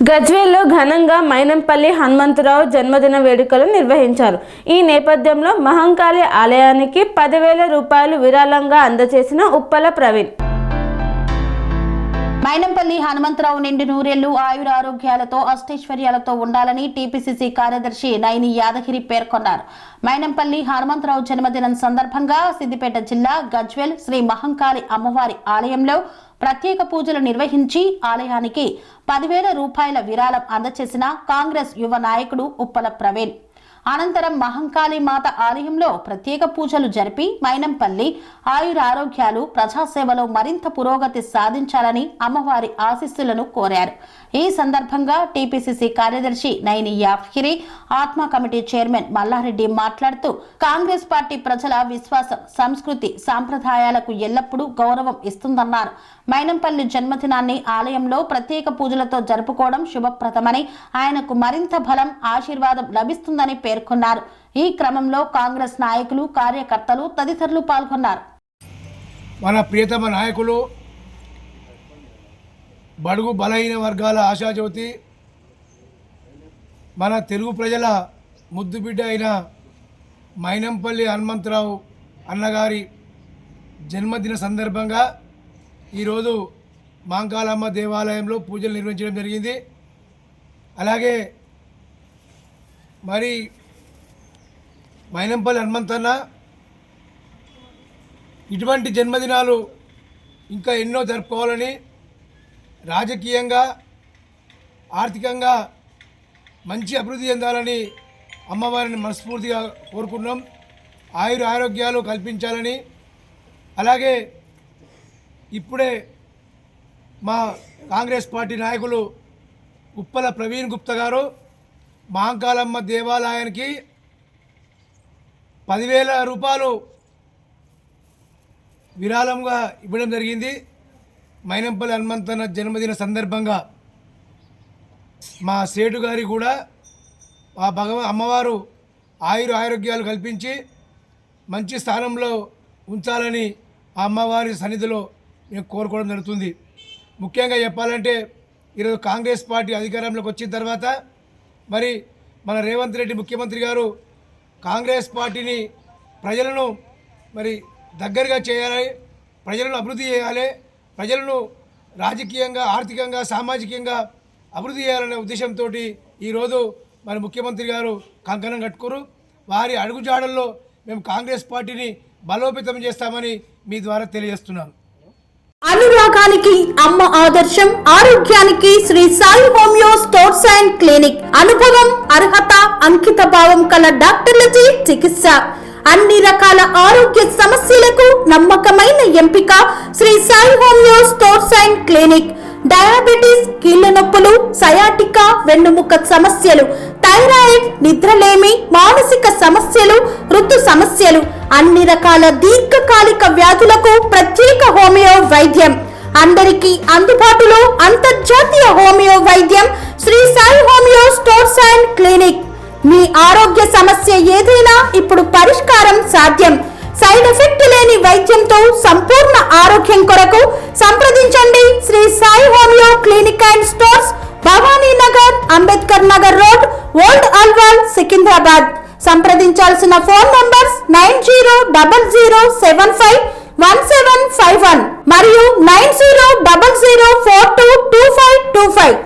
గజ్వేల్లో ఘనంగా మైనంపల్లి హనుమంతరావు జన్మదిన వేడుకలు నిర్వహించారు. ఈ నేపథ్యంలో మహంకాళి ఆలయానికి 10,000 రూపాయలు విరాళంగా అందజేసిన ఉప్పల ప్రవీణ్. మైనంపల్లి హనుమంతరావు నిండు నూరేళ్లు ఆయురారోగ్యాలతో అష్టైశ్వర్యాలతో ఉండాలని టీపీసీసీ కార్యదర్శి నైని యాదగిరి పేర్కొన్నారు. మైనంపల్లి హనుమంతరావు జన్మదినం సందర్భంగా సిద్దిపేట జిల్లా గజ్వేల్ శ్రీ మహంకాళి అమ్మవారి ఆలయంలో ప్రత్యేక పూజలు నిర్వహించి ఆలయానికి 10,000 రూపాయల విరాళం అందజేసిన కాంగ్రెస్ యువ నాయకుడు ఉప్పల ప్రవీణ్. అనంతరం మహంకాళి మాత ఆలయంలో ప్రత్యేక పూజలు జరిపి మైనంపల్లి ఆయురారోగ్యాలు ప్రజాసేవలో మరింత పురోగతి సాధించాలని అమ్మవారి ఆశీస్సులను కోరారు. ఈ సందర్భంగా టీపీసీసీ కార్యదర్శి నైని యాదగిరి, ఆత్మ కమిటీ చైర్మన్ మల్లారెడ్డి మాట్లాడుతూ కాంగ్రెస్ పార్టీ ప్రజల విశ్వాసం, సంస్కృతి, సాంప్రదాయాలకు ఎల్లప్పుడూ గౌరవం ఇస్తుందన్నారు. మైనంపల్లి జన్మదినాన్ని ఆలయంలో ప్రత్యేక పూజలతో జరుపుకోవడం శుభప్రదమని, ఆయనకు మరింత బలం, ఆశీర్వాదం లభిస్తుందని పేర్కొన్నారు. ఈ క్రమంలో కాంగ్రెస్ నాయకులు, కార్యకర్తలు తదితరులు పాల్గొన్నారు. మన ప్రియతమ నాయకులు, బడుగు బలహీన వర్గాల ఆశాజ్యోతి, మన తెలుగు ప్రజల ముద్దుబిడ్డ అయిన మైనంపల్లి హనుమంతరావు అన్నగారి జన్మదిన సందర్భంగా ఈరోజు మాంకాళమ్మ దేవాలయంలో పూజలు నిర్వహించడం జరిగింది. అలాగే మరి మైనంపల్లి హనుమంతన్న ఇటువంటి జన్మదినాలు ఇంకా ఎన్నో జరుపుకోవాలని, రాజకీయంగా, ఆర్థికంగా మంచి అభివృద్ధి చెందాలని అమ్మవారిని మనస్ఫూర్తిగా కోరుకున్నాం. ఆరోగ్యాలు కల్పించాలని, అలాగే ఇప్పుడే మా కాంగ్రెస్ పార్టీ నాయకులు ఉప్పల ప్రవీణ్ గుప్తా గారు మహంకాళమ్మ దేవాలయానికి 10,000 రూపాయలు విరాళంగా ఇవ్వడం జరిగింది. మైనంపల్లి హనుమంతన్న జన్మదిన సందర్భంగా మా సేటు గారి కూడా ఆ అమ్మవారు ఆరోగ్యాలు కల్పించి మంచి స్థానంలో ఉంచాలని ఆ అమ్మవారి సన్నిధిలో మేము కోరుకోవడం జరుగుతుంది. ముఖ్యంగా చెప్పాలంటే ఈరోజు కాంగ్రెస్ పార్టీ అధికారంలోకి వచ్చిన తర్వాత మరి మన రేవంత్ రెడ్డి ముఖ్యమంత్రి గారు కాంగ్రెస్ పార్టీని ప్రజలను మరి దగ్గరగా చేయాలి, ప్రజలను అభివృద్ధి చేయాలి, ప్రజలను రాజకీయంగా, ఆర్థికంగా, సామాజికంగా అభివృద్ధి చేయాలనే ఉద్దేశంతో ఈరోజు మరి ముఖ్యమంత్రి గారు కంకణం కట్టుకోరు. వారి అడుగుజాడల్లో మేము కాంగ్రెస్ పార్టీని బలోపేతం చేస్తామని మీ ద్వారా తెలియజేస్తున్నాను. అనురాగానికి అమ్మ ఆదర్శం, ఆరోగ్యానికి Sri Sai homeo stores and clinic. అనుభవం, అర్హత, అంకిత భావం కల డాక్టర్లచే చికిత్స. అన్ని రకాల ఆరోగ్య సమస్యలకు నమ్మకమైన ఎంపిక Sri Sai homeo stores and clinic. Diabetes, కీళ్ల నొప్పులు, సయాటికా, వెన్నుముక సమస్యలు, థైరాయిడ్, నిద్రలేమి, మానసిక సమస్యలు, ఋతు సమస్యలు, అన్ని రకాల దీర్ఘకాలిక వ్యాధులకు ప్రత్యేక హోమియో వైద్యం. అందరికీ అందుబాటులో అంతర్జాతీయ హోమియో వైద్యం Sri Sai homeo stores and clinic. మీ ఆరోగ్య సమస్య ఏదైనా ఇప్పుడు పరిష్కారం సాధ్యం. సైడ్ ఎఫెక్ట్ లేని వైద్యంతో సంపూర్ణ ఆరోగ్యం కొరకు సంప్రదించండి Sri Sai homeo clinic and stores, Bhavani Nagar, Ambedkar Nagar road, old Alwal, Secunderabad. సంప్రదించాల్సిన ఫోన్ నంబర్స్ 9000751751 మరియు 9000422525.